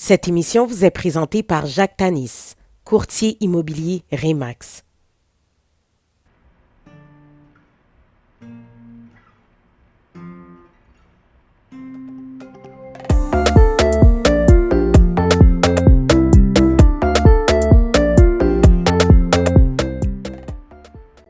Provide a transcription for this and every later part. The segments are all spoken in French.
Cette émission vous est présentée par Jacques Tanis, courtier immobilier Remax.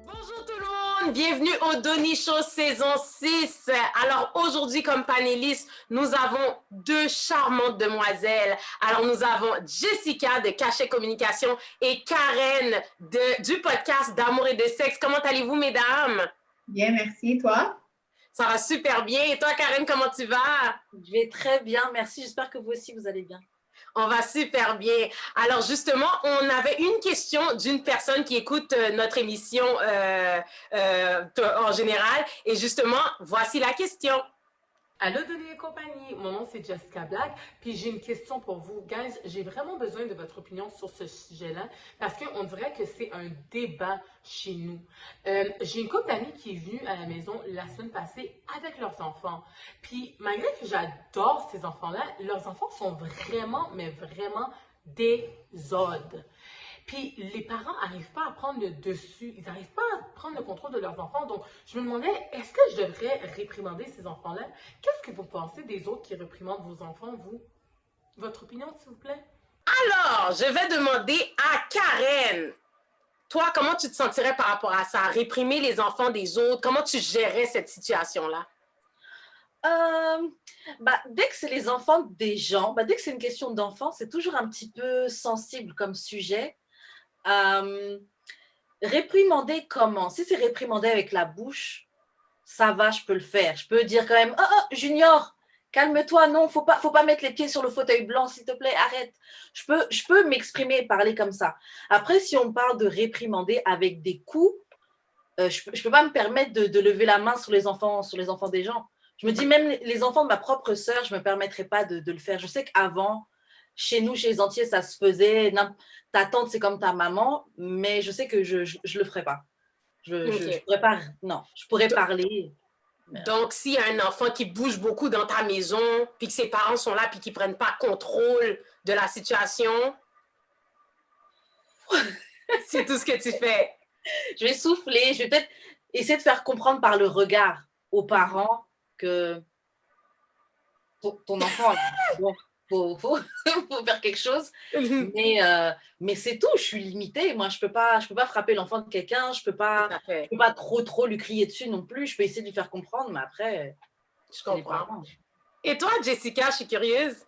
Bonjour tout le monde, bienvenue au Donny Show saison 6. Alors aujourd'hui comme panélistes, nous avons deux charmantes demoiselles. Alors nous avons Jessica de Cachet Communication et Karen du podcast d'Amour et de Sexe. Comment allez-vous mesdames? Bien, merci. Toi? Ça va super bien. Et toi Karen, comment tu vas? Je vais très bien, merci. J'espère que vous aussi, vous allez bien. On va super bien. Alors justement, on avait une question d'une personne qui écoute notre émission en général. Et justement, voici la question. Allô Denis et compagnie, mon nom c'est Jessica Black, puis j'ai une question pour vous. Guys, j'ai vraiment besoin de votre opinion sur ce sujet-là, parce qu'on dirait que c'est un débat chez nous. J'ai une couple d'amis qui est venue à la maison la semaine passée avec leurs enfants. Puis malgré que j'adore ces enfants-là, leurs enfants sont vraiment, mais vraiment des odes. Puis les parents n'arrivent pas à prendre le dessus, ils n'arrivent pas à prendre le contrôle de leurs enfants. Donc, je me demandais, est-ce que je devrais réprimander ces enfants-là? Qu'est-ce que vous pensez des autres qui réprimandent vos enfants, vous? Votre opinion, s'il vous plaît? Alors, je vais demander à Karen. Toi, comment tu te sentirais par rapport à ça? Réprimer les enfants des autres? Comment tu gérais cette situation-là? Dès que c'est les enfants des gens, dès que c'est une question d'enfant, c'est toujours un petit peu sensible comme sujet. Réprimander comment? Si c'est réprimander avec la bouche, ça va, je peux le faire. Je peux dire quand même, oh, Junior, calme-toi, non, faut pas mettre les pieds sur le fauteuil blanc, s'il te plaît, arrête. Je peux m'exprimer et parler comme ça. Après, si on parle de réprimander avec des coups, je peux pas me permettre de lever la main sur les enfants des gens. Je me dis, même les enfants de ma propre sœur, je me permettrais pas de le faire. Je sais qu'avant, chez nous, chez les Antillais, ça se faisait. Ta tante, c'est comme ta maman, mais je sais que je le ferai pas. Je pourrais pas, non, je pourrais parler. Donc, s'il y a un enfant qui bouge beaucoup dans ta maison, puis que ses parents sont là, puis qu'ils prennent pas contrôle de la situation, c'est tout ce que tu fais. Je vais souffler, je vais peut-être essayer de faire comprendre par le regard aux parents que ton enfant, bon, faut faire quelque chose. Mais c'est tout, je suis limitée. Moi, je peux pas frapper l'enfant de quelqu'un, je peux pas trop lui crier dessus non plus. Je peux essayer de lui faire comprendre, mais après, je comprends. Et toi, Jessica, je suis curieuse.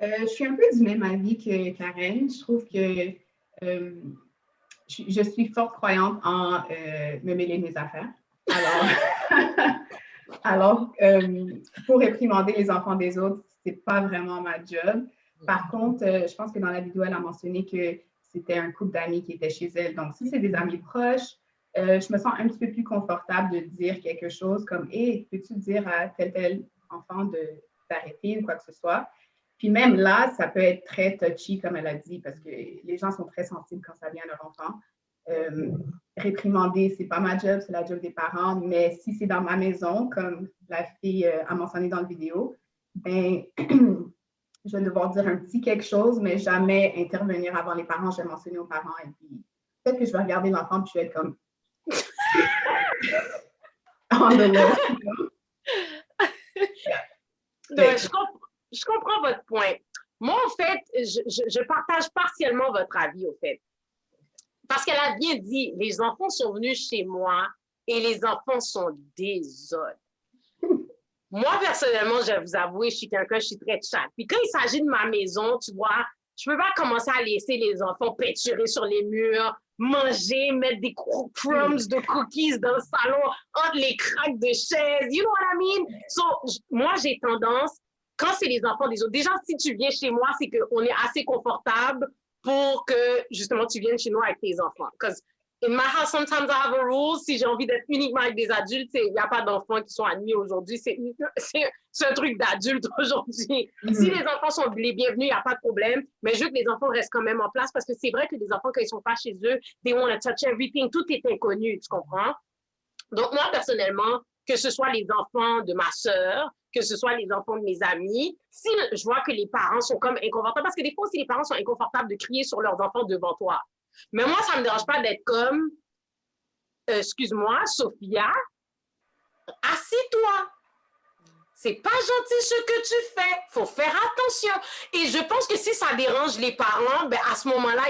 Je suis un peu du même avis que Karen. Je trouve que je suis forte croyante en me mêler de mes affaires. Alors, pour réprimander les enfants des autres, c'est pas vraiment ma job. Par contre, je pense que dans la vidéo, elle a mentionné que c'était un couple d'amis qui était chez elle. Donc, si c'est des amis proches, je me sens un petit peu plus confortable de dire quelque chose comme « Hey, peux-tu dire à tel enfant d'arrêter ou quoi que ce soit? » Puis même là, ça peut être très touchy, comme elle a dit, parce que les gens sont très sensibles quand ça vient à leur enfant. Réprimander, c'est pas ma job, c'est la job des parents, mais si c'est dans ma maison, comme la fille a mentionné dans la vidéo, ben, je vais devoir dire un petit quelque chose, mais jamais intervenir avant les parents. Je vais mentionner aux parents et puis peut-être que je vais regarder l'enfant puis je vais être comme on the list, you know? Je comprends votre point. Moi, en fait, je partage partiellement votre avis, au fait. Parce qu'elle a bien dit, les enfants sont venus chez moi et les enfants sont des autres. Moi, personnellement, je vais vous avouer, je suis très chat. Puis quand il s'agit de ma maison, tu vois, je peux pas commencer à laisser les enfants peinturer sur les murs, manger, mettre des crumbs de cookies dans le salon, entre les craques de chaises. You know what I mean? So, moi, j'ai tendance, quand c'est les enfants des autres, déjà, si tu viens chez moi, c'est qu'on est assez confortable pour que, justement, tu viennes chez nous avec tes enfants. Because in my house, sometimes I have a rule. Si j'ai envie d'être uniquement avec des adultes, il n'y a pas d'enfants qui sont admis aujourd'hui. C'est un truc d'adulte aujourd'hui. Si les enfants sont les bienvenus, il n'y a pas de problème. Mais je veux que les enfants restent quand même en place parce que c'est vrai que les enfants, quand ils ne sont pas chez eux, they want to touch everything. Tout est inconnu, tu comprends? Donc, moi, personnellement, que ce soit les enfants de ma sœur, que ce soit les enfants de mes amis, si je vois que les parents sont comme inconfortables, parce que des fois aussi, les parents sont inconfortables de crier sur leurs enfants devant toi. Mais moi, ça ne me dérange pas d'être comme, excuse-moi, Sophia, assis-toi. C'est pas gentil ce que tu fais. Faut faire attention. Et je pense que si ça dérange les parents, ben à ce moment-là,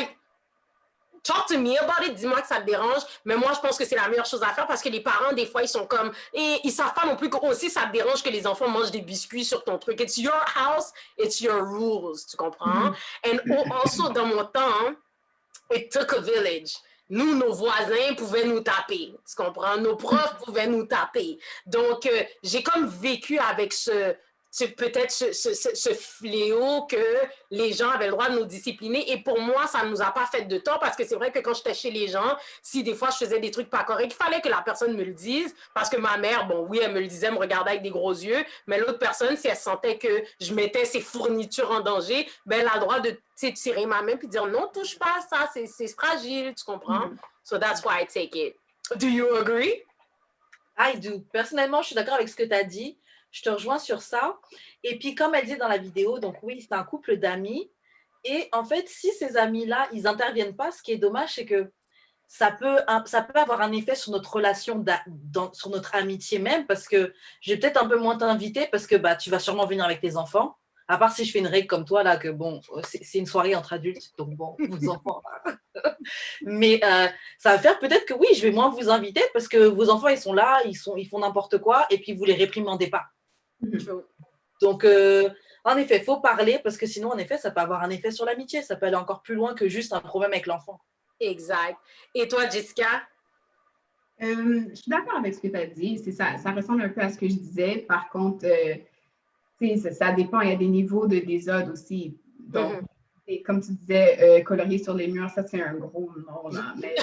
talk to me about it, dis-moi que ça te dérange. Mais moi, je pense que c'est la meilleure chose à faire parce que les parents, des fois, ils sont comme, et ils savent pas non plus que aussi ça te dérange que les enfants mangent des biscuits sur ton truc. It's your house, it's your rules, tu comprends? And also, dans mon temps, it took a village. Nous, nos voisins pouvaient nous taper, tu comprends? Nos profs pouvaient nous taper. Donc, j'ai comme vécu avec peut-être ce fléau que les gens avaient le droit de nous discipliner. Et pour moi, ça ne nous a pas fait de tort parce que c'est vrai que quand j'étais chez les gens, si des fois je faisais des trucs pas corrects, il fallait que la personne me le dise parce que ma mère, bon, oui, elle me le disait, me regardait avec des gros yeux, mais l'autre personne, si elle sentait que je mettais ses fournitures en danger, ben, elle a le droit de tirer ma main puis dire non, touche pas à ça, c'est fragile, tu comprends? So that's why I take it. Do you agree? I do. Personnellement, je suis d'accord avec ce que tu as dit. Je te rejoins sur ça. Et puis, comme elle dit dans la vidéo, donc oui, c'est un couple d'amis. Et en fait, si ces amis-là, ils n'interviennent pas, ce qui est dommage, c'est que ça peut avoir un effet sur notre relation, sur notre amitié même, parce que je vais peut-être un peu moins t'inviter, parce que bah, tu vas sûrement venir avec tes enfants. À part si je fais une règle comme toi, là, que bon, c'est une soirée entre adultes, donc bon, vos enfants. Mais ça va faire peut-être que oui, je vais moins vous inviter, parce que vos enfants, ils sont là, ils font n'importe quoi, et puis vous les réprimandez pas. Donc, en effet, il faut parler parce que sinon, en effet, ça peut avoir un effet sur l'amitié. Ça peut aller encore plus loin que juste un problème avec l'enfant. Exact. Et toi, Jessica? Je suis d'accord avec ce que tu as dit. Ça ressemble un peu à ce que je disais. Par contre, ça dépend. Il y a des niveaux de désordre aussi. Donc, comme tu disais, colorier sur les murs, ça, c'est un gros non. Là. Mais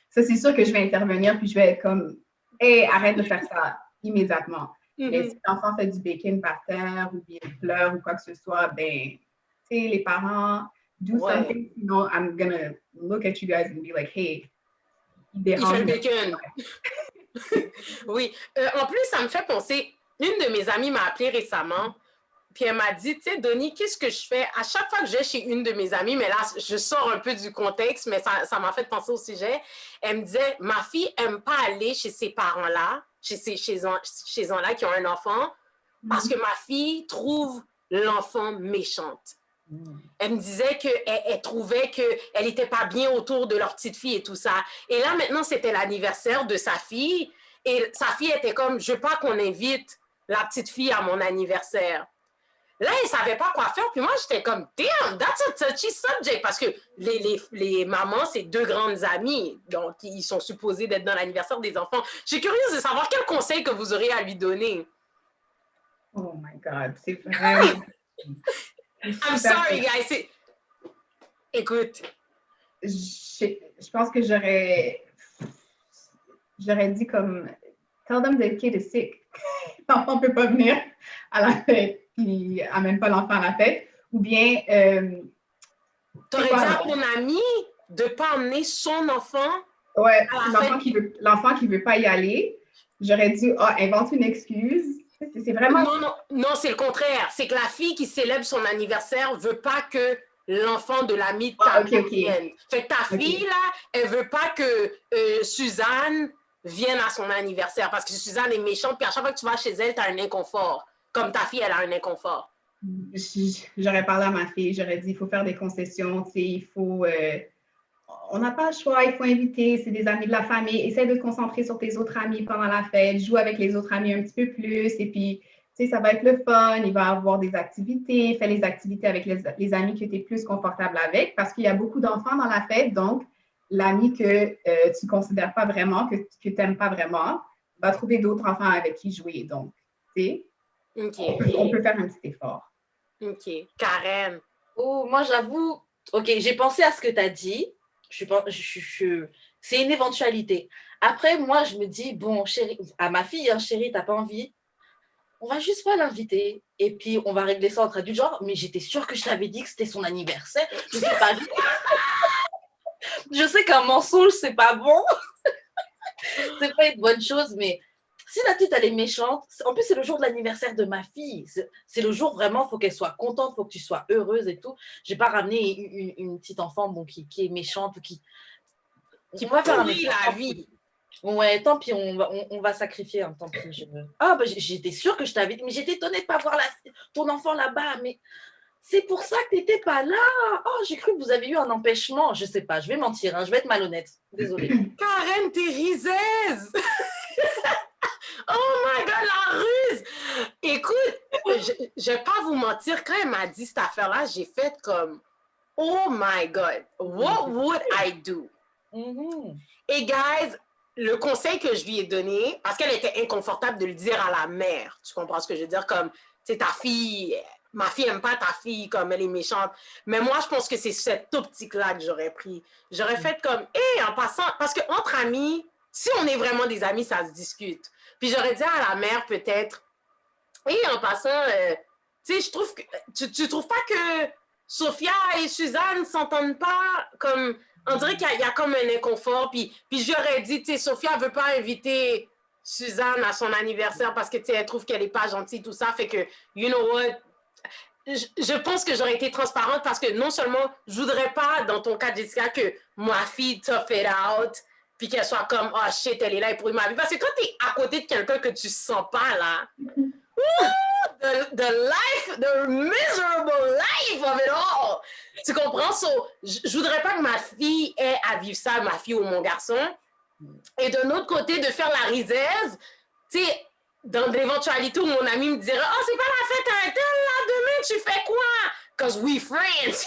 ça, c'est sûr que je vais intervenir puis je vais être comme, hey, arrête de faire ça immédiatement. Mais si l'enfant fait du bacon par terre ou bien pleure ou quoi que ce soit, ben, tu sais, les parents, do something, sinon I'm gonna look at you guys and be like, hey, il fait le bacon. Oui. En plus, ça me fait penser, une de mes amies m'a appelé récemment, puis elle m'a dit, tu sais, Denis, qu'est-ce que je fais? À chaque fois que je vais chez une de mes amies, mais là, je sors un peu du contexte, mais ça m'a fait penser au sujet, elle me disait, ma fille n'aime pas aller chez ces parents-là, chez ces gens-là qui ont un enfant, parce que ma fille trouve l'enfant méchante. Elle me disait qu'elle trouvait qu'elle n'était pas bien autour de leur petite fille et tout ça. Et là, maintenant, c'était l'anniversaire de sa fille. Et sa fille était comme, je veux pas qu'on invite la petite fille à mon anniversaire. Là, elle ne savait pas quoi faire. Puis moi, j'étais comme, damn, that's a touchy subject. Parce que les mamans, c'est deux grandes amies. Donc, ils sont supposés d'être dans l'anniversaire des enfants. Je suis curieuse de savoir quel conseil que vous auriez à lui donner. Oh my God, c'est vraiment... I'm sorry, guys. Écoute. Je pense que j'aurais dit comme, tell them the kid is sick. L'enfant ne peut pas venir à la fête, puis amène pas l'enfant à la fête. Ou bien... t'aurais dit à ton ami de ne pas emmener son enfant ouais, l'enfant qui ne veut pas y aller. J'aurais dit, invente une excuse. C'est vraiment... Non, c'est le contraire. C'est que la fille qui célèbre son anniversaire ne veut pas que l'enfant de l'ami de ta vienne. Fait que ta fille, là, elle ne veut pas que Suzanne vienne à son anniversaire parce que Suzanne est méchante, puis à chaque fois que tu vas chez elle, tu as un inconfort. Comme ta fille, elle a un inconfort. J'aurais parlé à ma fille, j'aurais dit, il faut faire des concessions, il faut... on n'a pas le choix, il faut inviter, c'est des amis de la famille. Essaie de te concentrer sur tes autres amis pendant la fête, joue avec les autres amis un petit peu plus, et puis, tu sais, ça va être le fun, il va avoir des activités, fais les activités avec les amis que tu es plus confortable avec, parce qu'il y a beaucoup d'enfants dans la fête, donc l'ami que tu ne considères pas vraiment, que tu n'aimes pas vraiment, va trouver d'autres enfants avec qui jouer. Donc, tu sais, on peut faire un petit effort. OK. Karen? Oh, moi, j'avoue, OK, j'ai pensé à ce que tu as dit. C'est une éventualité. Après, moi, je me dis, bon, chérie, à ma fille, hein, chérie, t'as pas envie? On va juste pas l'inviter. Et puis, on va régler ça entre adultes. Genre, mais j'étais sûre que je t'avais dit que c'était son anniversaire. Je sais pas. Je sais qu'un mensonge, c'est pas bon. C'est pas une bonne chose, mais Si la petite, elle est méchante, en plus, c'est le jour de l'anniversaire de ma fille. C'est le jour vraiment, il faut qu'elle soit contente, il faut que tu sois heureuse et tout. Je n'ai pas ramené une petite enfant bon, qui est méchante ou qui va faire un pourrit effort. la vie. Ouais, tant pis, on va sacrifier, hein, tant pis. Ah, bah, j'étais sûre que je t'avais dit, mais j'étais étonnée de ne pas voir ton enfant là-bas, mais c'est pour ça que tu n'étais pas là. Oh, j'ai cru que vous avez eu un empêchement. Je ne sais pas, je vais mentir, hein, je vais être malhonnête. Désolée. Karen, t'es risaise! Oh my God, la ruse! Écoute, je vais pas vous mentir, quand elle m'a dit cette affaire-là, j'ai fait comme, oh my God, what would I do? Mm-hmm. Et guys, le conseil que je lui ai donné, parce qu'elle était inconfortable de le dire à la mère, tu comprends ce que je veux dire? Comme, c'est ta fille, ma fille aime pas ta fille, comme elle est méchante. Mais moi, je pense que c'est cette optique-là que j'aurais pris. J'aurais fait comme, hé, en passant, parce qu'entre amis, si on est vraiment des amis, ça se discute. Puis j'aurais dit à la mère peut-être, hé, en passant, tu sais, je trouve que, tu trouves pas que Sophia et Suzanne s'entendent pas comme, on dirait qu'il y a comme un inconfort, puis j'aurais dit, tu sais, Sophia veut pas inviter Suzanne à son anniversaire parce que, tu sais, elle trouve qu'elle est pas gentille, tout ça, fait que, you know what, je pense que j'aurais été transparente parce que non seulement je voudrais pas, dans ton cas, Jessica, que ma fille tough it out, puis qu'elle soit comme, oh shit, elle est là, et pourrit ma vie. Parce que quand t'es à côté de quelqu'un que tu sens pas, là, the miserable life of it all. Tu comprends? So, je voudrais pas que ma fille ait à vivre ça, ma fille ou mon garçon. Et d'un autre côté, de faire la risaise, tu sais, dans l'éventualité où mon ami me dirait, oh, c'est pas la fête à un tel, là, demain, tu fais quoi? Because we friends.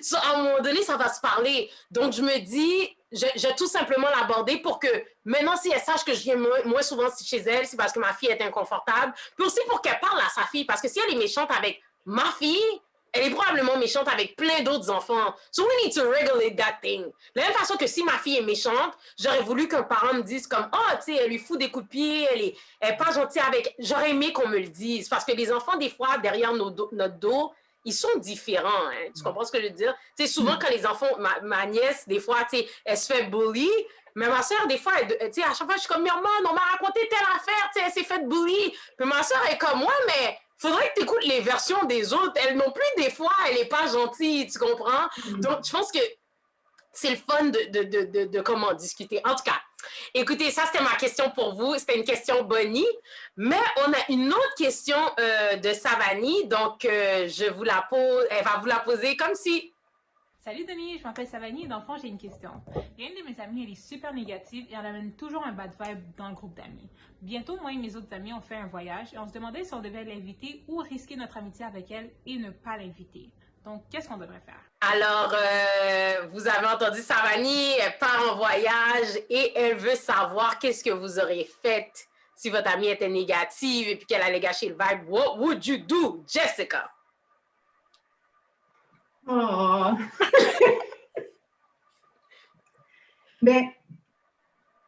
So, à un moment donné, ça va se parler. Donc, je me dis, je vais tout simplement l'aborder pour que maintenant, si elle sache que je viens moins souvent chez elle, c'est parce que ma fille est inconfortable. Puis aussi pour qu'elle parle à sa fille, parce que si elle est méchante avec ma fille, elle est probablement méchante avec plein d'autres enfants. So we need to regulate that thing. De la même façon que si ma fille est méchante, j'aurais voulu qu'un parent me dise comme, oh, tu sais, elle lui fout des coups de pied, elle est pas gentille avec. J'aurais aimé qu'on me le dise. Parce que les enfants, des fois, derrière notre dos, ils sont différents. Hein. Tu comprends ce que je veux dire? Tu sais, souvent, quand les enfants, ma nièce, des fois, tu sais, elle se fait bully. Mais ma soeur, des fois, tu sais, à chaque fois, je suis comme, maman, on m'a raconté telle affaire, tu sais, elle s'est fait bully. Puis ma soeur est comme, moi, mais faudrait que tu écoutes les versions des autres. Elle non plus, des fois, elle n'est pas gentille, tu comprends? Donc, je pense que c'est le fun de comment discuter. En tout cas, écoutez, ça, c'était ma question pour vous. C'était une question Bonnie. Mais on a une autre question de Savani. Donc, je vous la pose. Elle va vous la poser comme si... Salut Denis, je m'appelle Savani et dans le fond, j'ai une question. Il y a une de mes amies, elle est super négative et elle amène toujours un bad vibe dans le groupe d'amis. Bientôt, moi et mes autres amis, on fait un voyage et on se demandait si on devait l'inviter ou risquer notre amitié avec elle et ne pas l'inviter. Donc, qu'est-ce qu'on devrait faire? Alors, vous avez entendu Savani, elle part en voyage et elle veut savoir qu'est-ce que vous auriez fait si votre amie était négative et puis qu'elle allait gâcher le vibe. What would you do, Jessica? Oh. Ben,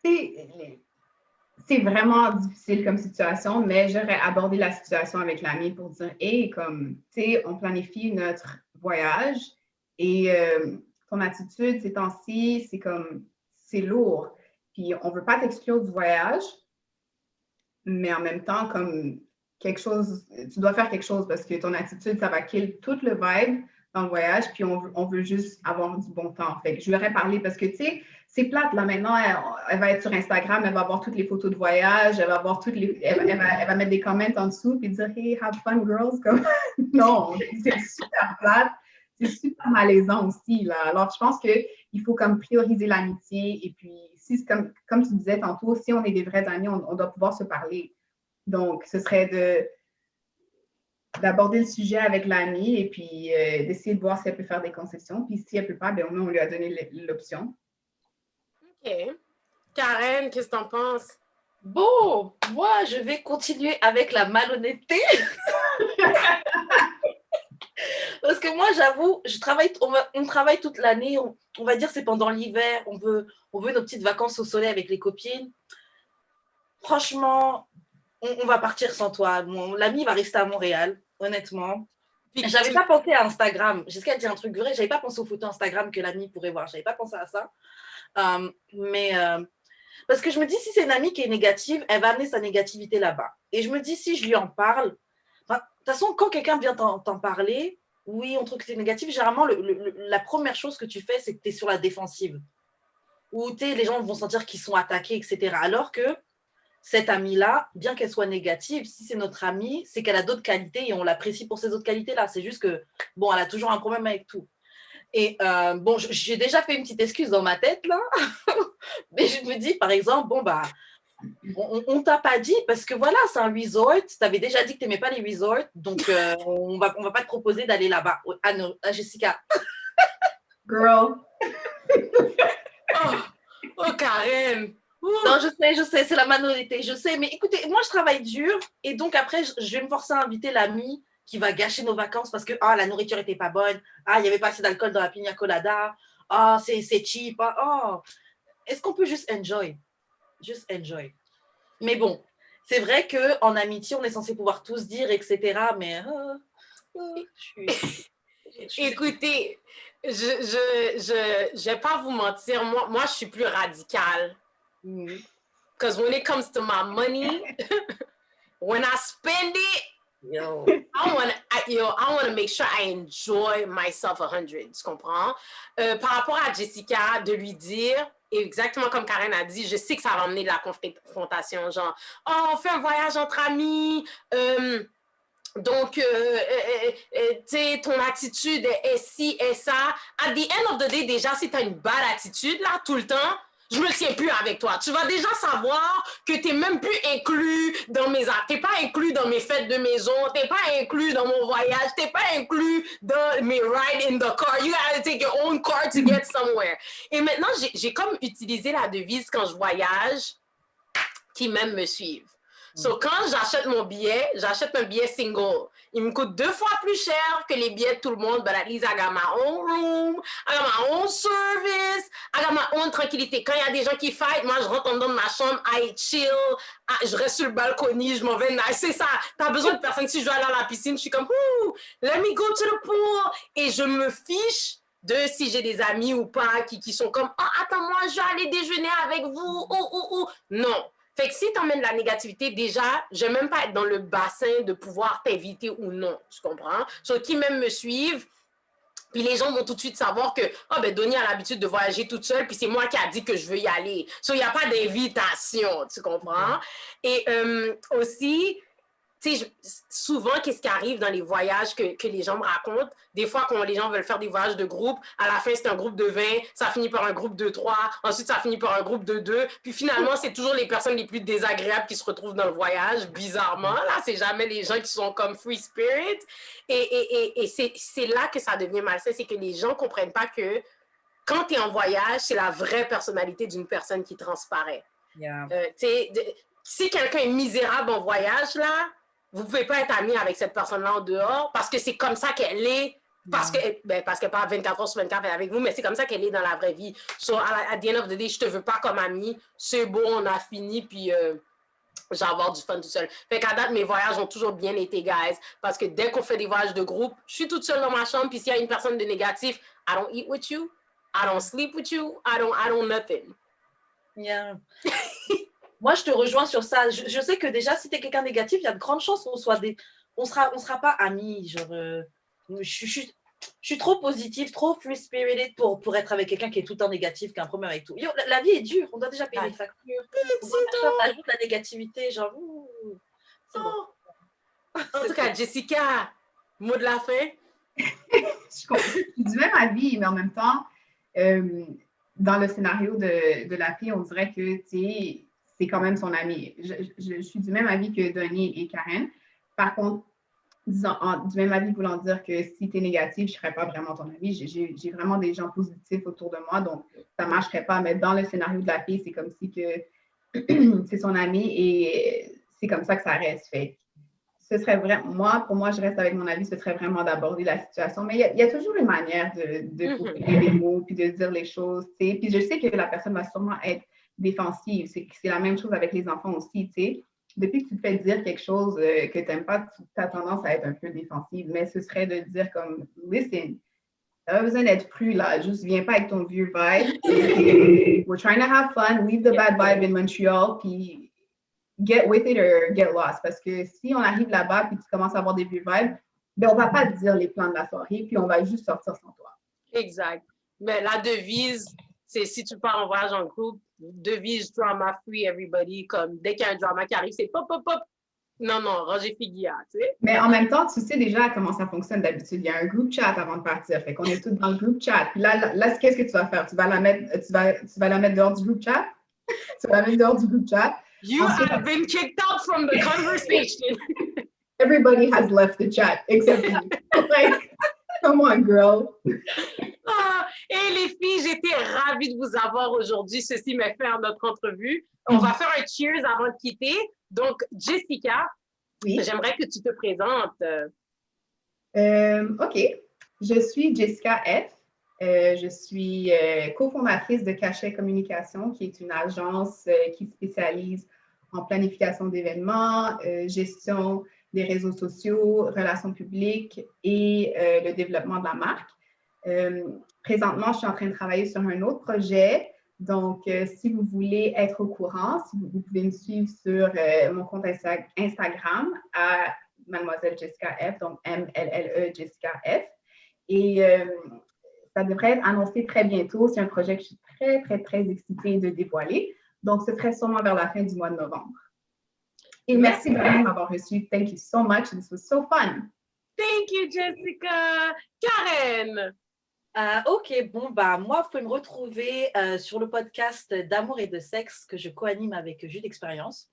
c'est vraiment difficile comme situation, mais j'aurais abordé la situation avec l'ami pour dire, hey, comme, tu sais, on planifie notre voyage et ton attitude ces temps-ci, c'est comme, c'est lourd. Puis on ne veut pas t'exclure du voyage, mais en même temps, comme quelque chose, tu dois faire quelque chose parce que ton attitude, ça va kill tout le vibe dans le voyage, puis on veut juste avoir du bon temps. Fait que je lui aurais parlé parce que, tu sais, c'est plate, là, maintenant, elle va être sur Instagram, elle va avoir toutes les photos de voyage, elle va avoir toutes les... Elle va mettre des comments en dessous, puis dire « Hey, have fun, girls! » Comme, non, c'est super plate, c'est super malaisant aussi, là. Alors, je pense qu'il faut comme prioriser l'amitié, et puis, si, comme tu disais tantôt, si on est des vrais amis, on doit pouvoir se parler. Donc, ce serait d'aborder le sujet avec l'amie et puis d'essayer de voir si elle peut faire des concessions. Puis si elle ne peut pas, bien, au moins, on lui a donné l'option. OK. Karen, qu'est-ce que tu en penses? Bon, moi, je vais continuer avec la malhonnêteté. Parce que moi, j'avoue, on travaille toute l'année. On va dire c'est pendant l'hiver. On veut nos petites vacances au soleil avec les copines. Franchement, on va partir sans toi. L'ami va rester à Montréal, honnêtement. J'avais pas pensé à Instagram. Jusqu'à dire un truc j'avais pas pensé aux photos Instagram que l'ami pourrait voir. J'avais pas pensé à ça. Mais Parce que je me dis, si c'est une amie qui est négative, elle va amener sa négativité là-bas. Et je me dis, si je lui en parle, enfin, de toute façon, quand quelqu'un vient t'en parler, oui, on trouve que c'est négatif, généralement, la première chose que tu fais, c'est que tu es sur la défensive. Ou les gens vont sentir qu'ils sont attaqués, etc. Alors que cette amie-là, bien qu'elle soit négative, si c'est notre amie, c'est qu'elle a d'autres qualités et on l'apprécie pour ces autres qualités-là. C'est juste que, bon, elle a toujours un problème avec tout. Et bon, j'ai déjà fait une petite excuse dans ma tête, là. Mais je me dis, par exemple, bon, bah, on t'a pas dit, parce que voilà, c'est un resort. Tu avais déjà dit que tu n'aimais pas les resorts, donc on va pas te proposer d'aller là-bas. À Jessica. Girl. Oh, Karen! Non, je sais, c'est la minorité, je sais. Mais écoutez, moi, je travaille dur et donc après, je vais me forcer à inviter l'ami qui va gâcher nos vacances parce que la nourriture n'était pas bonne, il n'y avait pas assez d'alcool dans la pina colada, c'est cheap, Est-ce qu'on peut juste enjoy? Juste enjoy. Mais bon, c'est vrai qu'en amitié, on est censé pouvoir tous dire, etc. Mais Écoutez, je vais pas vous mentir, moi je suis plus radicale. Because when it comes to my money, when I spend it, I want to make sure I enjoy myself 100. Tu comprends? Par rapport à Jessica, de lui dire, exactement comme Karen a dit, je sais que ça va amener de la confrontation, genre, on fait un voyage entre amis, donc, tu sais, ton attitude est ci, est ça. At the end of the day, déjà, si tu as une bad attitude, là, tout le temps, je me tiens plus avec toi. Tu vas déjà savoir que tu n'es même plus inclus dans mes actes. Tu n'es pas inclus dans mes fêtes de maison. Tu n'es pas inclus dans mon voyage. Tu n'es pas inclus dans mes rides in the car. You gotta take your own car to get somewhere. Et maintenant, j'ai comme utilisé la devise quand je voyage, qui même me suivent. So, quand j'achète mon billet, j'achète un billet single. Il me coûte 2 fois plus cher que les billets de tout le monde, but at least I got my own room, I got my own service, I got my own tranquillité. Quand il y a des gens qui fight, moi, je rentre en dedans de ma chambre, I chill, je reste sur le balcony, je m'en vais. C'est ça. T'as besoin de personne. Si je dois aller à la piscine, je suis comme, let me go to the pool. Et je me fiche de si j'ai des amis ou pas qui sont comme, attends-moi, je vais aller déjeuner avec vous. Non. Fait que si tu emmènes de la négativité, déjà, je ne vais même pas être dans le bassin de pouvoir t'inviter ou non, tu comprends? Sur qui même me suivent, puis les gens vont tout de suite savoir que, Donnie a l'habitude de voyager toute seule, puis c'est moi qui a dit que je veux y aller. Il n'y a pas d'invitation, tu comprends? Et aussi, tu sais, souvent, qu'est-ce qui arrive dans les voyages que les gens me racontent? Des fois, quand les gens veulent faire des voyages de groupe, à la fin, c'est un groupe de 20, ça finit par un groupe de 3, ensuite, ça finit par un groupe de 2, puis finalement, c'est toujours les personnes les plus désagréables qui se retrouvent dans le voyage, bizarrement. Là, c'est jamais les gens qui sont comme free spirit. Et c'est là que ça devient malsain, c'est que les gens ne comprennent pas que quand tu es en voyage, c'est la vraie personnalité d'une personne qui transparaît. Yeah. Si quelqu'un est misérable en voyage, là, vous ne pouvez pas être ami avec cette personne-là en dehors parce que c'est comme ça qu'elle est. Parce qu'elle n'est pas 24 heures sur 24 avec vous, mais c'est comme ça qu'elle est dans la vraie vie. So, at the end of the day, je ne te veux pas comme amie. C'est bon, on a fini, puis je vais avoir du fun tout seul. Fait qu'à date, mes voyages ont toujours bien été, guys. Parce que dès qu'on fait des voyages de groupe, je suis toute seule dans ma chambre, puis s'il y a une personne de négatif, I don't eat with you, I don't sleep with you, I don't nothing. Yeah. Moi, je te rejoins sur ça. Je sais que déjà, si tu es quelqu'un de négatif, il y a de grandes chances qu'on sera pas amis. Genre, je suis trop positive, trop free-spirited pour être avec quelqu'un qui est tout le temps négatif, qui a un problème avec tout. Yo, la vie est dure. On doit déjà payer les factures. T'ajoutes la négativité. Genre, c'est bon. En tout cas, Jessica, mot de la fin? Je suis du même avis, mais en même temps, dans le scénario de la fille, on dirait que c'est quand même son amie. Je suis du même avis que Donnie et Karen. Par contre, du même avis voulant dire que si tu es négatif, je ne serais pas vraiment ton ami. J'ai vraiment des gens positifs autour de moi, donc ça ne marcherait pas. Mais dans le scénario de la fille, c'est comme si que c'est son ami et c'est comme ça que ça reste. Fait. Ce serait vraiment, pour moi, je reste avec mon avis, ce serait vraiment d'aborder la situation. Mais il y a toujours une manière de couper les mots puis de dire les choses. T'sais. Puis je sais que la personne va sûrement être défensive. C'est la même chose avec les enfants aussi. T'sais. Depuis que tu te fais dire quelque chose que tu n'aimes pas, tu as tendance à être un peu défensive. Mais ce serait de dire comme, listen, T'as pas besoin d'être pru là. Juste viens pas avec ton vieux vibe. We're trying to have fun. Leave the bad vibe in Montreal. Puis get with it or get lost. Parce que si on arrive là-bas puis tu commences à avoir des vieux vibes, ben on va pas te dire les plans de la soirée puis on va juste sortir sans toi. Exact. Mais la devise, c'est si tu pars en voyage en groupe, devise drama free everybody. Comme dès qu'il y a un drama qui arrive, c'est pop, pop, pop. Non, Roger Figuier, tu sais. Mais en même temps, tu sais déjà comment ça fonctionne d'habitude. Il y a un groupe chat avant de partir. Fait qu'on est tous dans le groupe chat. Puis là qu'est-ce que tu vas faire? Tu vas la mettre dehors du groupe chat? Tu vas la mettre dehors du groupe chat. You have been kicked out from the conversation. Everybody has left the chat except you. Like, come on, girl. Et les filles, j'étais ravie de vous avoir aujourd'hui. Ceci met fin à notre entrevue. On va faire un cheers avant de quitter. Donc, Jessica, oui. J'aimerais que tu te présentes. OK. Je suis Jessica F. Je suis cofondatrice de Cachet Communication, qui est une agence qui spécialise en planification d'événements, gestion des réseaux sociaux, relations publiques et le développement de la marque. Présentement, je suis en train de travailler sur un autre projet. Donc, si vous voulez être au courant, vous pouvez me suivre sur mon compte Instagram à Mademoiselle Jessica F, donc MLLE Jessica F. Et ça devrait être annoncé très bientôt. C'est un projet que je suis très, très, très excitée de dévoiler. Donc, ce serait sûrement vers la fin du mois de novembre. Et merci vraiment de m'avoir reçu. Thank you so much. This was so fun. Thank you, Jessica. Karen. OK, bon, moi, vous pouvez me retrouver sur le podcast d'Amour et de sexe que je co-anime avec Jules d'Expérience.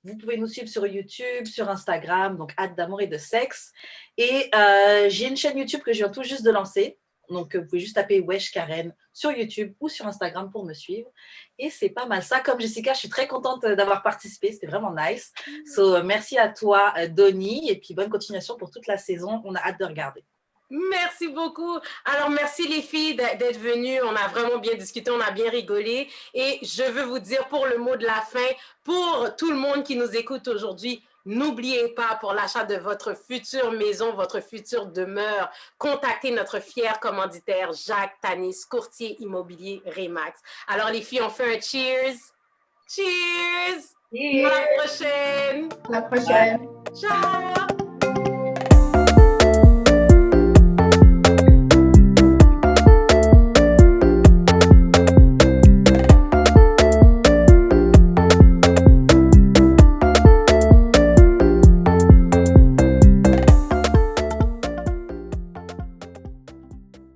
Vous pouvez nous suivre sur YouTube, sur Instagram, donc @d'amour et de sexe. Et j'ai une chaîne YouTube que je viens tout juste de lancer. Donc, vous pouvez juste taper Wesh Karen sur YouTube ou sur Instagram pour me suivre. Et c'est pas mal ça. Comme Jessica, je suis très contente d'avoir participé. C'était vraiment nice. So, merci à toi, Donnie. Et puis, bonne continuation pour toute la saison. On a hâte de regarder. Merci beaucoup. Alors, merci les filles d'être venues. On a vraiment bien discuté, on a bien rigolé. Et je veux vous dire pour le mot de la fin, pour tout le monde qui nous écoute aujourd'hui, n'oubliez pas, pour l'achat de votre future maison, votre future demeure, contactez notre fier commanditaire Jacques Tanis, courtier immobilier Remax. Alors, les filles, on fait un cheers. Cheers! Cheers! À la prochaine! À la prochaine! Ciao!